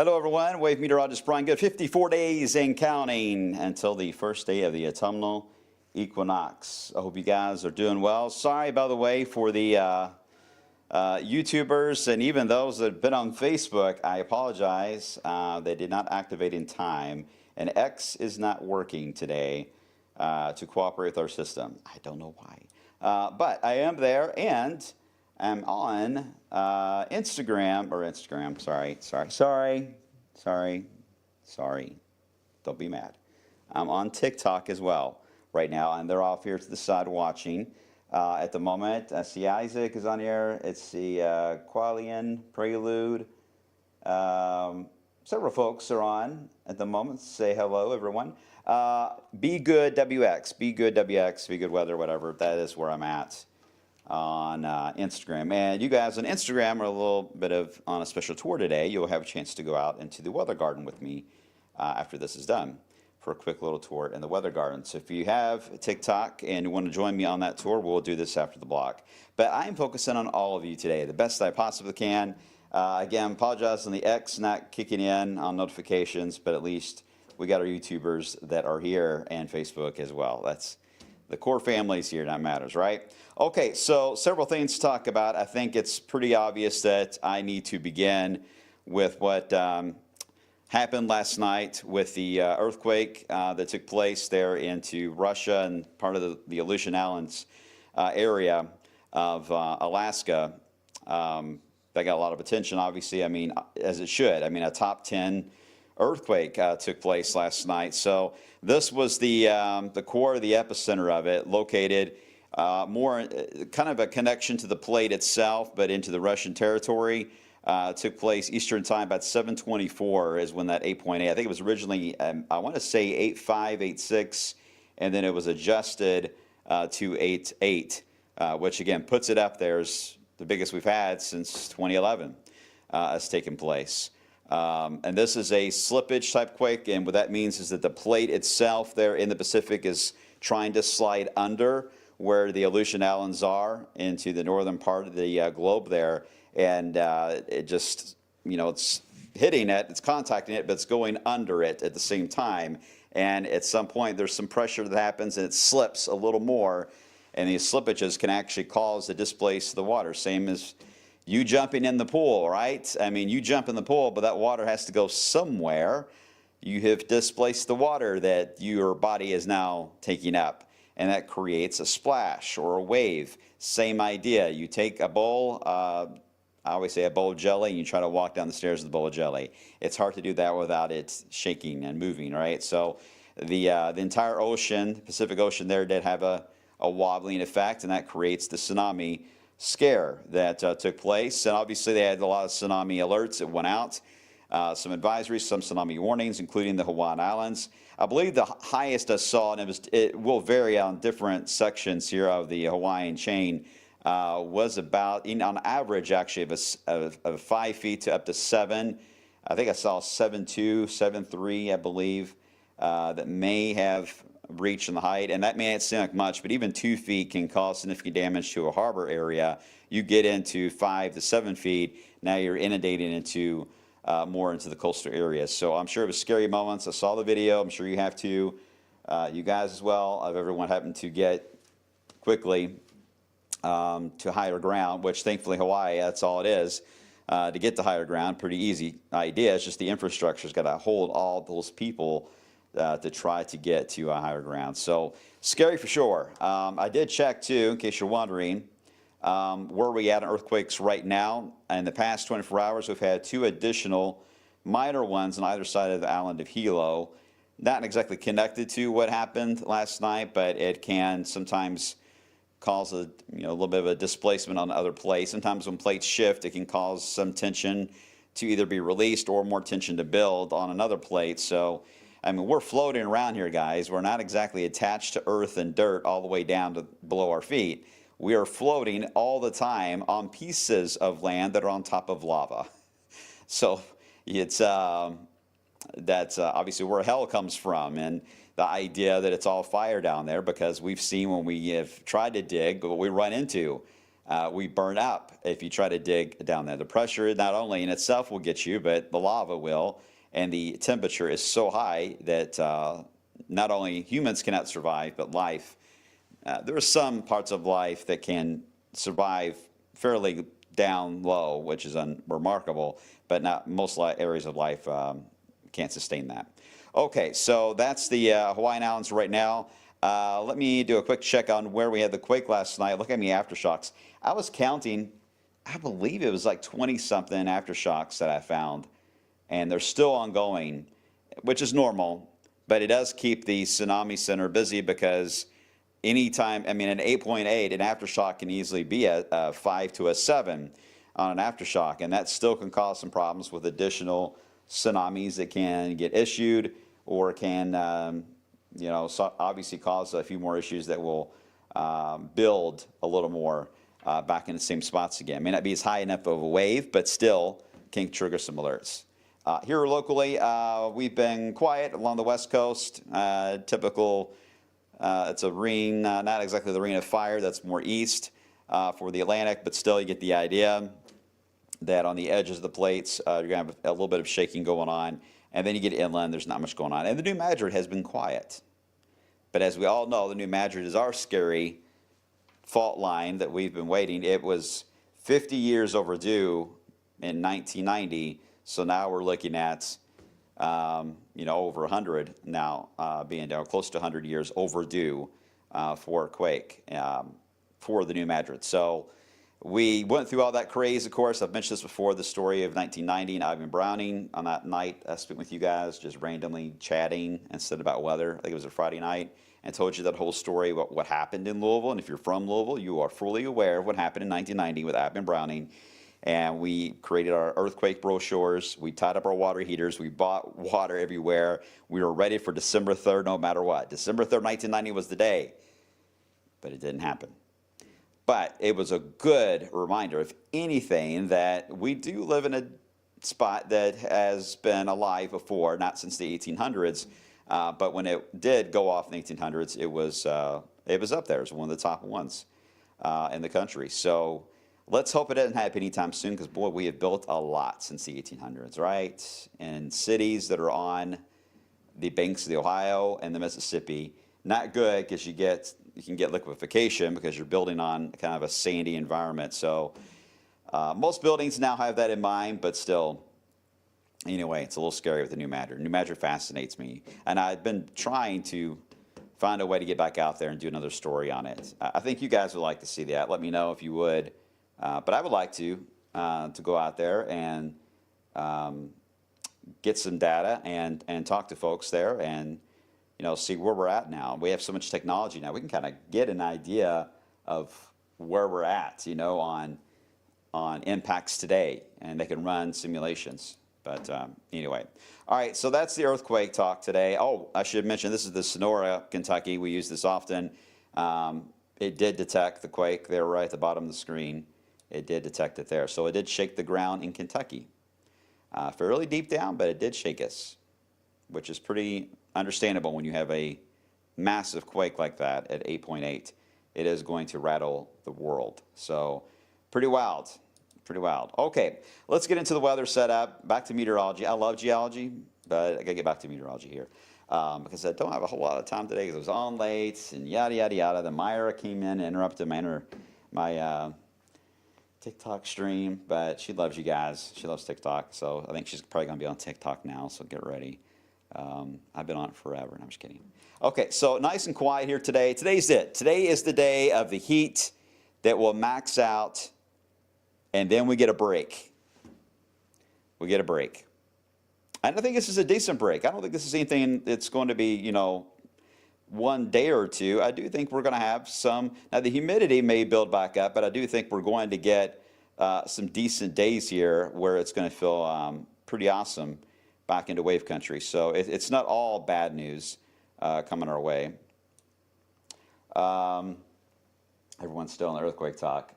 Hello, everyone. Wave meteorologist Brian Goode. 54 days and counting until the first day of the autumnal equinox. I hope you guys are doing well. Sorry, by the way, for the YouTubers and even those that have been on Facebook. I apologize. They did not activate in time. And X is not working today to cooperate with our system. I don't know why. But I am there, and I'm on Instagram, sorry. Don't be mad. I'm on TikTok as well right now, and they're off here to the side watching. At the moment, I see Isaac is on here. It's the Qualian Prelude. Several folks are on at the moment. Say hello, everyone. Be Good WX, Be Good WX, Be Good Weather, whatever. That is where I'm at on Instagram. And you guys on Instagram are a little bit of on a special tour today. You'll have a chance to go out into the weather garden with me after this is done for a quick little tour in the weather garden. So if you have TikTok and you want to join me on that tour, we'll do this after the block. But I'm focusing on all of you today, the best I possibly can. Again, apologize on the X not kicking in on notifications, but at least we got our YouTubers that are here and Facebook as well. That's the core families here, that matters, right? Okay, so several things to talk about. I think it's pretty obvious that I need to begin with what happened last night with the earthquake that took place there into Russia and part of the Aleutian Islands area of Alaska. That got a lot of attention, obviously, I mean, as it should. I mean, a top 10 earthquake took place last night. So this was the core, the epicenter of it, located more kind of a connection to the plate itself, but into the Russian territory. Took place Eastern time about 7:24 is when that 8.8. I think it was originally, I want to say 8.5, 8.6, and then it was adjusted to 8.8, which again puts it up there as the biggest we've had since 2011 has taken place. And this is a slippage type quake, and what that means is that the plate itself there in the Pacific is trying to slide under where the Aleutian Islands are into the northern part of the globe there, and it just, you know, it's hitting it, it's contacting it, but it's going under it at the same time. And at some point there's some pressure that happens and it slips a little more, and these slippages can actually cause the displace of the water, same as you jumping in the pool, right? I mean, you jump in the pool, but that water has to go somewhere. You have displaced the water that your body is now taking up, and that creates a splash or a wave. Same idea. You take a bowl, I always say a bowl of jelly, and you try to walk down the stairs with a bowl of jelly. It's hard to do that without it shaking and moving, right? So the entire ocean, Pacific Ocean there, did have a wobbling effect, and that creates the tsunami scare that took place. And obviously they had a lot of tsunami alerts that went out, some advisories, some tsunami warnings, including the Hawaiian Islands. I believe the highest I saw, and it will vary on different sections here of the Hawaiian chain, was about, on average, actually, of 5 feet to up to 7. I think I saw 7.2, 7.3, I believe, that may have reached in the height, and that may not seem like much, but even 2 feet can cause significant damage to a harbor area. You get into 5 to 7 feet, now you're inundating into more into the coastal areas. So I'm sure it was scary moments. I saw the video. I'm sure you have too. You guys as well, of everyone having to get quickly to higher ground, which thankfully Hawaii, that's all it is. To get to higher ground, pretty easy idea. It's just the infrastructure's got to hold all those people to try to get to a higher ground. So scary for sure. I did check too, in case you're wondering, where we at on earthquakes right now. In the past 24 hours, we've had 2 additional minor ones on either side of the island of Hilo. Not exactly connected to what happened last night, but it can sometimes cause a little bit of a displacement on the other plate. Sometimes when plates shift, it can cause some tension to either be released or more tension to build on another plate. So, I mean, we're floating around here, guys. We're not exactly attached to earth and dirt all the way down to below our feet. We are floating all the time on pieces of land that are on top of lava. So it's that's obviously where hell comes from, and the idea that it's all fire down there, because we've seen when we have tried to dig what we run into. we burn up if you try to dig down there. The pressure not only in itself will get you, but the lava will. And the temperature is so high that not only humans cannot survive, but life. There are some parts of life that can survive fairly down low, which is remarkable, but not most areas of life can't sustain that. Okay, so that's the Hawaiian Islands right now. Let me do a quick check on where we had the quake last night. Look at me, aftershocks. I was counting, I believe it was like 20-something aftershocks that I found, and they're still ongoing, which is normal, but it does keep the Tsunami Center busy because anytime, I mean, an 8.8, an aftershock can easily be a 5 to a 7 on an aftershock, and that still can cause some problems with additional tsunamis that can get issued or can, you know, so obviously cause a few more issues that will build a little more back in the same spots again. May not be as high enough of a wave, but still can trigger some alerts. Here locally, we've been quiet along the West Coast. Typical, it's a ring, not exactly the ring of fire, that's more east for the Atlantic, but still you get the idea that on the edges of the plates, you're going to have a little bit of shaking going on. And then you get inland, there's not much going on. And the New Madrid has been quiet. But as we all know, the New Madrid is our scary fault line that we've been waiting. It was 50 years overdue in 1990. So now we're looking at, you know, over 100 now, being down close to 100 years overdue for a quake for the New Madrid. So we went through all that craze, of course. I've mentioned this before, the story of 1990 and Ivan Browning. On that night, I spent with you guys just randomly chatting instead about weather. I think it was a Friday night, and told you that whole story about what happened in Louisville. And if you're from Louisville, you are fully aware of what happened in 1990 with Ivan Browning. And we created our earthquake brochures. We tied up our water heaters. We bought water everywhere. We were ready for December 3rd no matter what. December 3rd, 1990 was the day, but it didn't happen. But it was a good reminder, if anything, that we do live in a spot that has been alive before, not since the 1800s, but when it did go off in the 1800s, it was up there. It was one of the top ones in the country. So let's hope it doesn't happen anytime soon, because, boy, we have built a lot since the 1800s, right? And cities that are on the banks of the Ohio and the Mississippi, not good because you can get liquefaction because you're building on kind of a sandy environment. So most buildings now have that in mind, but still, anyway, it's a little scary with the New Madrid. New Madrid fascinates me, and I've been trying to find a way to get back out there and do another story on it. I think you guys would like to see that. Let me know if you would. But I would like to go out there and get some data and talk to folks there and, you know, see where we're at now. We have so much technology now. We can kind of get an idea of where we're at, you know, on impacts today, and they can run simulations. But anyway, all right, so that's the earthquake talk today. Oh, I should mention, this is the Sonora, Kentucky. We use this often. It did detect the quake there right at the bottom of the screen. It did detect it there. So it did shake the ground in Kentucky. Fairly deep down, but it did shake us, which is pretty understandable when you have a massive quake like that at 8.8. It is going to rattle the world. So pretty wild, pretty wild. Okay, let's get into the weather setup. Back to meteorology. I love geology, but I got to get back to meteorology here because I don't have a whole lot of time today because I was on late and yada, yada, yada. The Myra came in and interrupted my TikTok stream, but she loves you guys. She loves TikTok, so I think she's probably going to be on TikTok now, so get ready. I've been on it forever, and I'm just kidding. Okay, so nice and quiet here today. Today's it. Today is the day of the heat that will max out, and then we get a break. We get a break. And I think this is a decent break. I don't think this is anything that's going to be, you know, one day or two. I do think we're going to have some. Now, the humidity may build back up, but I do think we're going to get some decent days here where it's going to feel pretty awesome back into wave country. So it's not all bad news coming our way. Everyone's still in the earthquake talk.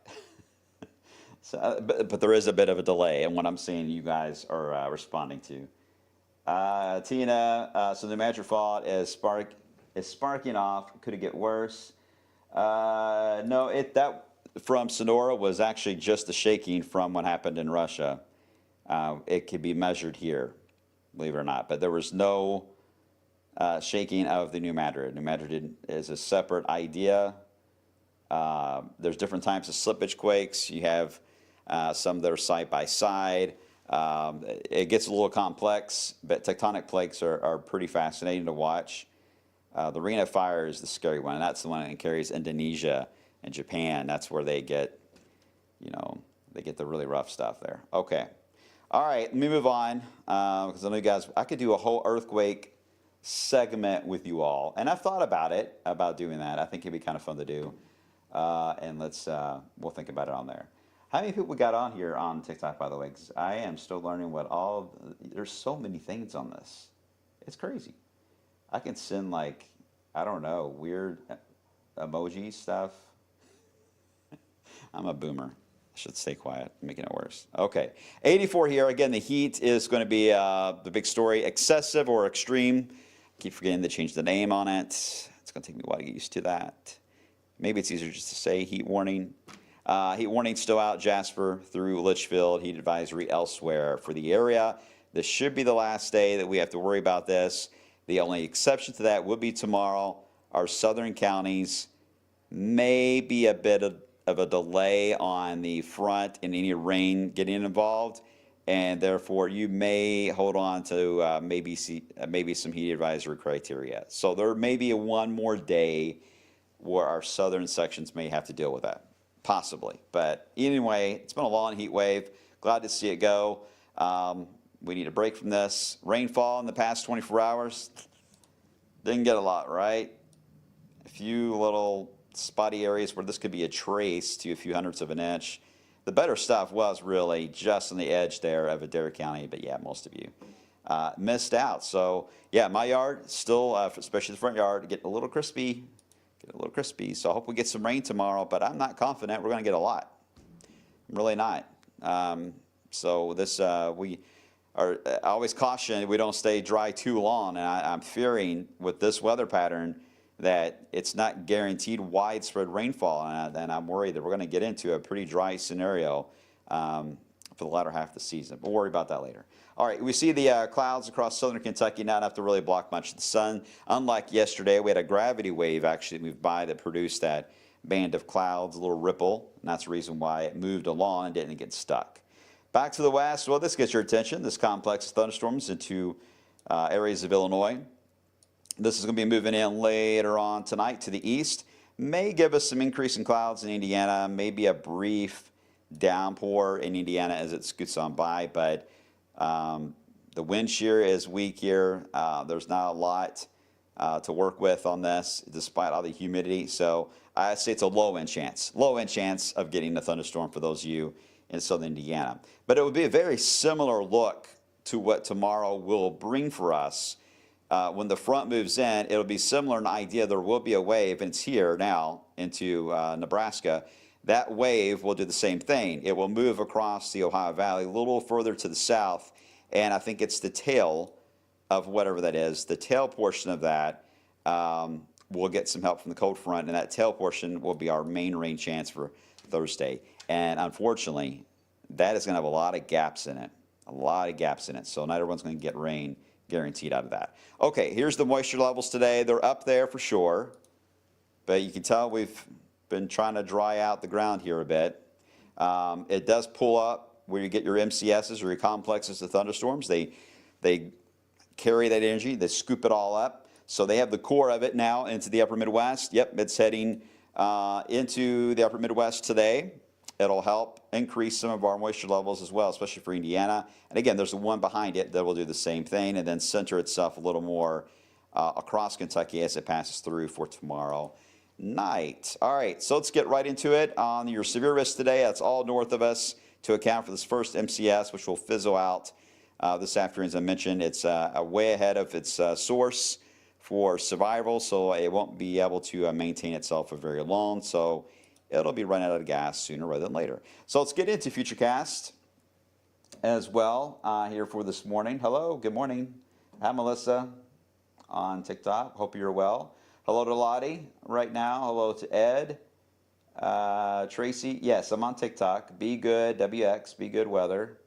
So, but there is a bit of a delay in what I'm seeing you guys are responding to. Tina, so the Madrid fault is sparking off. Could it get worse? No, from Sonora was actually just the shaking from what happened in Russia. It could be measured here, believe it or not. But there was no shaking of the New Madrid. New Madrid is a separate idea. There's different types of slippage quakes. You have some that are side by side. It gets a little complex, but tectonic plates are pretty fascinating to watch. The Ring of Fire is the scary one, and that's the one that carries Indonesia and Japan. That's where they get, they get the really rough stuff there. Okay. All right, let me move on, because I know you guys, I could do a whole earthquake segment with you all, and I've thought about doing that. I think it'd be kind of fun to do, and we'll think about it on there. How many people we got on here on TikTok, by the way? Because I am still learning there's so many things on this. It's crazy. I can send I don't know, weird emoji stuff. I'm a boomer. I should stay quiet, making it worse. Okay, 84 here. Again, the heat is going to be the big story. Excessive or extreme. Keep forgetting to change the name on it. It's going to take me a while to get used to that. Maybe it's easier just to say heat warning. Heat warning still out, Jasper through Litchfield. Heat advisory elsewhere for the area. This should be the last day that we have to worry about this. The only exception to that would be tomorrow. Our southern counties may be a bit of a delay on the front and any rain getting involved, and therefore you may hold on to maybe some heat advisory criteria. So there may be one more day where our southern sections may have to deal with that, possibly. But anyway, it's been a long heat wave. Glad to see it go. We need a break from this. Rainfall in the past 24 hours, didn't get a lot, right? A few little spotty areas where this could be a trace to a few hundredths of an inch. The better stuff was really just on the edge there of Adair County, but yeah, most of you missed out. So yeah, my yard still, especially the front yard, getting a little crispy. So I hope we get some rain tomorrow, but I'm not confident we're going to get a lot. I'm really not. So this, I always caution we don't stay dry too long, and I'm fearing with this weather pattern that it's not guaranteed widespread rainfall, and I'm worried that we're going to get into a pretty dry scenario for the latter half of the season. We'll worry about that later. All right, we see the clouds across southern Kentucky, not enough to really block much of the sun. Unlike yesterday, we had a gravity wave actually move by that produced that band of clouds, a little ripple, and that's the reason why it moved along and didn't get stuck. Back to the west, well, this gets your attention, this complex of thunderstorms into areas of Illinois. This is going to be moving in later on tonight to the east. May give us some increase in clouds in Indiana, maybe a brief downpour in Indiana as it scoots on by, but the wind shear is weak here. There's not a lot to work with on this despite all the humidity. So I say it's a low end chance of getting a thunderstorm for those of you in southern Indiana. But it would be a very similar look to what tomorrow will bring for us. When the front moves in, it'll be similar in idea. There will be a wave, and it's here now into Nebraska. That wave will do the same thing. It will move across the Ohio Valley a little further to the south, and I think it's the tail of whatever that is. The tail portion of that will get some help from the cold front, and that tail portion will be our main rain chance for Thursday. And unfortunately, that is going to have a lot of gaps in it. So not everyone's going to get rain guaranteed out of that. Okay, here's the moisture levels today. They're up there for sure, but you can tell we've been trying to dry out the ground here a bit. It does pull up where you get your MCSs or your complexes of thunderstorms. They carry that energy, they scoop it all up. So they have the core of it now into the upper Midwest. Yep, it's heading into the upper Midwest today. It'll help increase some of our moisture levels as well, especially for Indiana. And again, there's the one behind it that will do the same thing and then center itself a little more across Kentucky as it passes through for tomorrow night. All right, so let's get right into it. On your severe risk today, that's all north of us to account for this first MCS, which will fizzle out this afternoon. As I mentioned, it's way ahead of its source for survival, so it won't be able to maintain itself for very long. So it'll be running out of gas sooner rather than later. So let's get into Futurecast as well here for this morning. Hello, good morning. Hi, Melissa on TikTok. Hope you're well. Hello to Lottie right now. Hello to Ed. Tracy, yes, I'm on TikTok. Be Good WX, Be Good Weather.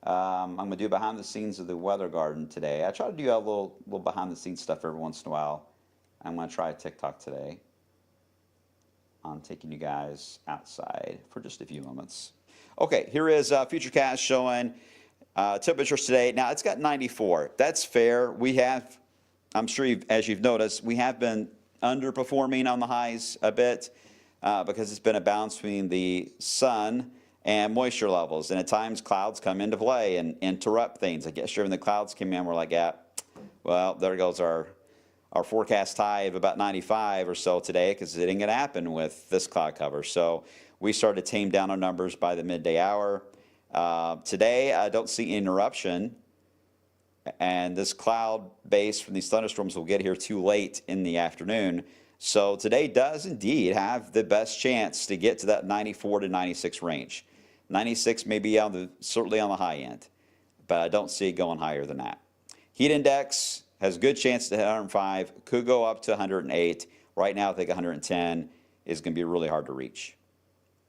I'm going to do behind the scenes of the weather garden today. I try to do a little behind the scenes stuff every once in a while. I'm going to try TikTok today on taking you guys outside for just a few moments. Okay, here is Futurecast showing temperatures today. Now, it's got 94. That's fair. We have, I'm sure as you've noticed, we have been underperforming on the highs a bit because it's been a balance between the sun and moisture levels. And at times, clouds come into play and interrupt things. I guess when the clouds came in, we're like, yeah, well, there goes our forecast high of about 95 or so today, because it ain't going to happen with this cloud cover. So we started to tame down our numbers by the midday hour. Today, I don't see interruption, and this cloud base from these thunderstorms will get here too late in the afternoon. So today does indeed have the best chance to get to that 94 to 96 range. 96 may be certainly on the high end, but I don't see it going higher than that. Heat index has a good chance to hit 105, could go up to 108. Right now, I think 110 is going to be really hard to reach.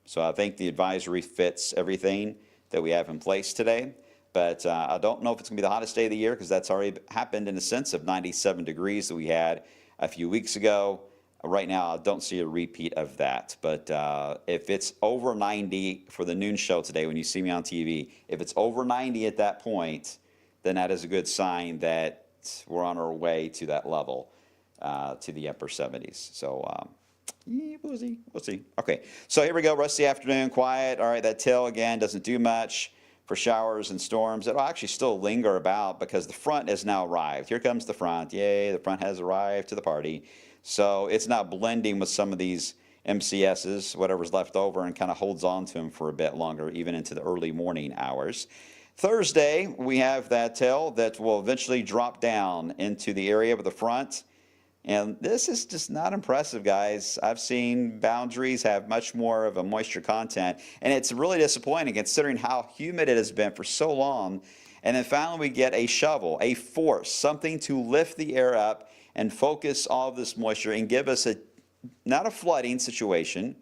So I think the advisory fits everything that we have in place today. But I don't know if it's going to be the hottest day of the year, because that's already happened in the sense of 97 degrees that we had a few weeks ago. Right now, I don't see a repeat of that. But if it's over 90 for the noon show today, when you see me on TV, if it's over 90 at that point, then that is a good sign that we're on our way to that level, to the upper 70s. So we'll see. Okay, so here we go. Rest of the afternoon, quiet. All right, that tail again doesn't do much for showers and storms. It'll actually still linger about because the front has now arrived. Here comes the front. Yay, the front has arrived to the party. So it's now blending with some of these MCSs, whatever's left over, and kind of holds on to them for a bit longer, even into the early morning hours. Thursday, we have that tail that will eventually drop down into the area of the front. And this is just not impressive, guys. I've seen boundaries have much more of a moisture content, and it's really disappointing considering how humid it has been for so long. And then finally we get a shovel, a force, something to lift the air up and focus all of this moisture and give us not a flooding situation,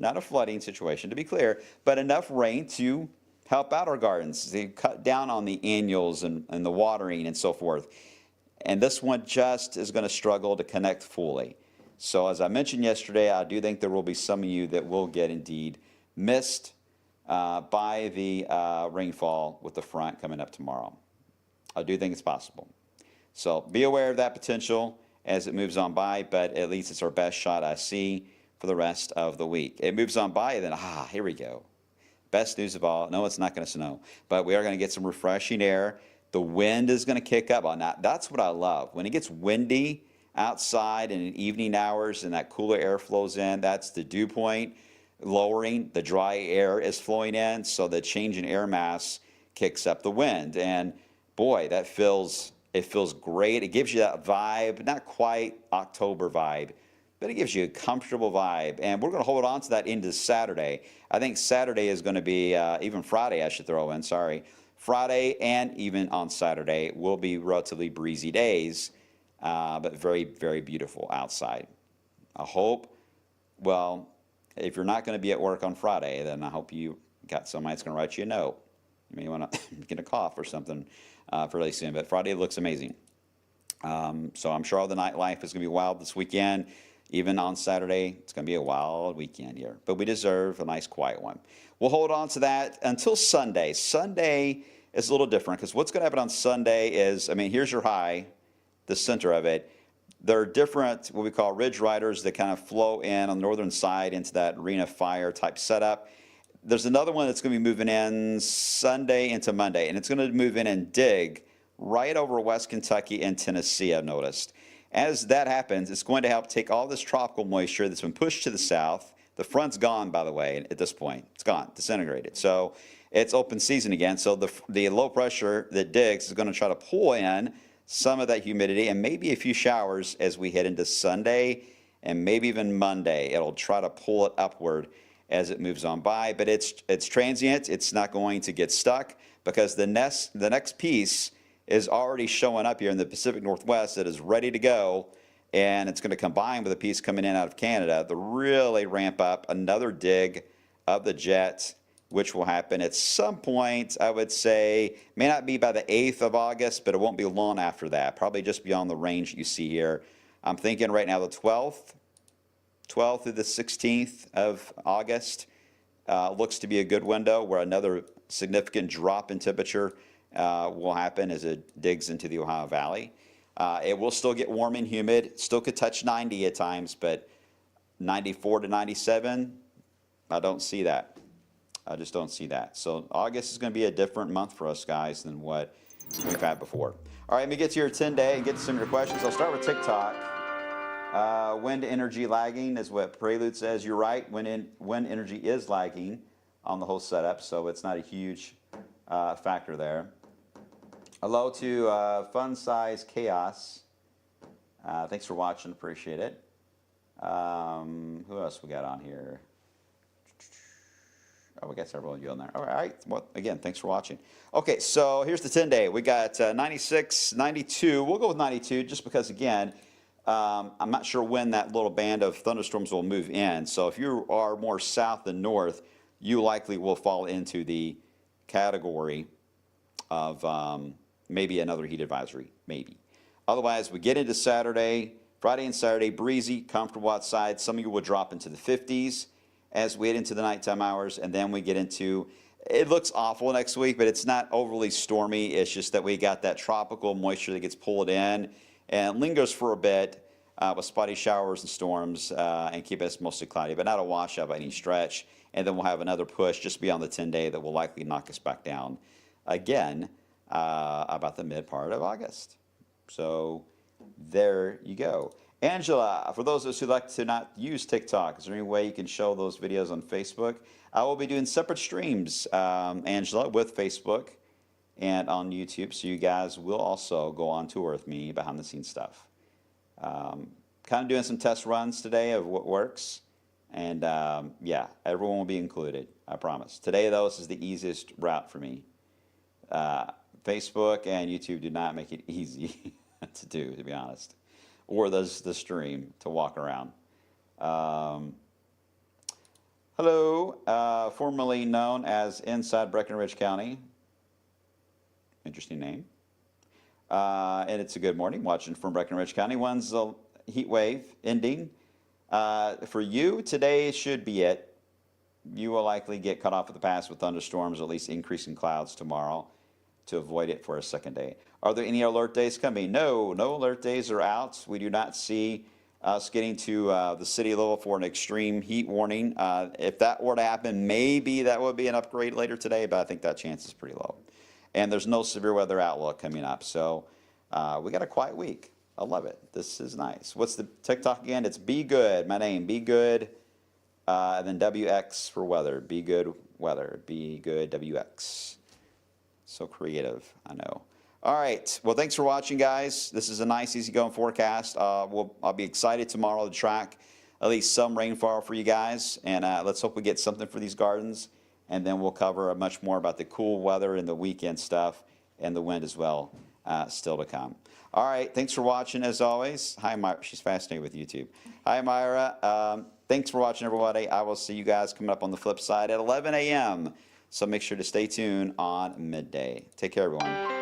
to be clear, but enough rain to help out our gardens, to cut down on the annuals and the watering and so forth. And this one just is going to struggle to connect fully. So as I mentioned yesterday, I do think there will be some of you that will get indeed missed by the rainfall with the front coming up tomorrow. I do think it's possible. So be aware of that potential as it moves on by, but at least it's our best shot I see for the rest of the week. It moves on by, and then, here we go. Best news of all, no, it's not going to snow, but we are going to get some refreshing air. The wind is going to kick up on that. That's what I love. When it gets windy outside in the evening hours and that cooler air flows in, that's the dew point lowering. The dry air is flowing in, so the change in air mass kicks up the wind. And boy, it feels great. It gives you that vibe, not quite October vibe, but it gives you a comfortable vibe. And we're going to hold on to that into Saturday. I think Saturday is going to be, even Friday I should throw in, sorry. Friday and even on Saturday will be relatively breezy days, but very, very beautiful outside. I hope, well, if you're not going to be at work on Friday, then I hope you got somebody that's going to write you a note. You may want to get a cough or something fairly soon, but Friday looks amazing. So I'm sure all the nightlife is going to be wild this weekend. Even on Saturday, it's going to be a wild weekend here. But we deserve a nice, quiet one. We'll hold on to that until Sunday. Sunday is a little different because what's going to happen on Sunday is, here's your high, the center of it. There are different, what we call ridge riders that kind of flow in on the northern side into that ring of fire type setup. There's another one that's going to be moving in Sunday into Monday, and it's going to move in and dig right over West Kentucky and Tennessee, I've noticed. As that happens, it's going to help take all this tropical moisture that's been pushed to the south. The front's gone, by the way, at this point. It's gone, disintegrated. So it's open season again. So the low pressure that digs is going to try to pull in some of that humidity and maybe a few showers as we head into Sunday and maybe even Monday. It'll try to pull it upward as it moves on by. But it's transient. It's not going to get stuck because the next piece is already showing up here in the Pacific Northwest that is ready to go. and it's going to combine with a piece coming in out of Canada to really ramp up another dig of the jet, which will happen at some point, I would say, may not be by the 8th of August, but it won't be long after that, probably just beyond the range that you see here. I'm thinking right now the 12th through the 16th of August looks to be a good window where another significant drop in temperature will happen as it digs into the Ohio Valley. It will still get warm and humid, still could touch 90 at times, but 94 to 97, I don't see that. I just don't see that. So August is going to be a different month for us guys than what we've had before. All right, let me get to your 10-day and get to some of your questions. I'll start with TikTok. Wind energy lagging is what Prelude says. You're right, wind energy is lagging on the whole setup, so it's not a huge factor there. Hello to Fun Size Chaos. Thanks for watching, appreciate it. Who else we got on here? Oh, we got several of you on there. All right, well, again, thanks for watching. Okay, so here's the 10-day. We got 96, 92. We'll go with 92 just because, again, I'm not sure when that little band of thunderstorms will move in. So if you are more south than north, you likely will fall into the category of maybe another heat advisory, maybe. Otherwise, we get into Saturday, Friday and Saturday, breezy, comfortable outside. Some of you will drop into the 50s as we get into the nighttime hours, and then we get into, it looks awful next week, but it's not overly stormy. It's just that we got that tropical moisture that gets pulled in and lingers for a bit with spotty showers and storms and keep us mostly cloudy, but not a washout by any stretch. And then we'll have another push just beyond the 10-day that will likely knock us back down again about the mid part of August. So there you go. Angela, for those of us who like to not use TikTok, is there any way you can show those videos on Facebook? I will be doing separate streams, Angela, with Facebook and on YouTube, so you guys will also go on tour with me behind the scenes stuff. Kind of doing some test runs today of what works, and yeah, everyone will be included, I promise. Today, though, this is the easiest route for me. Facebook and YouTube do not make it easy to do, to be honest. Or the stream to walk around. Hello, formerly known as Inside Breckenridge County. Interesting name. And it's a good morning watching from Breckenridge County. When's the heat wave ending? For you, today should be it. You will likely get cut off at the pass with thunderstorms, or at least increasing clouds tomorrow to avoid it for a second day. Are there any alert days coming? No, no alert days are out. We do not see us getting to the city level for an extreme heat warning. If that were to happen, maybe that would be an upgrade later today, but I think that chance is pretty low. And there's no severe weather outlook coming up, so we got a quiet week. I love it. This is nice. What's the TikTok again? It's Be Good, my name, Be Good, and then WX for weather. Be Good Weather, Be Good WX. So creative, I know. All right, well, thanks for watching, guys. This is a nice, easygoing forecast. I'll be excited tomorrow to track at least some rainfall for you guys, and let's hope we get something for these gardens, and then we'll cover much more about the cool weather and the weekend stuff and the wind as well, still to come. All right, thanks for watching, as always. Hi, Myra. She's fascinated with YouTube. Hi, Myra. Thanks for watching, everybody. I will see you guys coming up on the flip side at 11 a.m., so make sure to stay tuned on midday. Take care, everyone.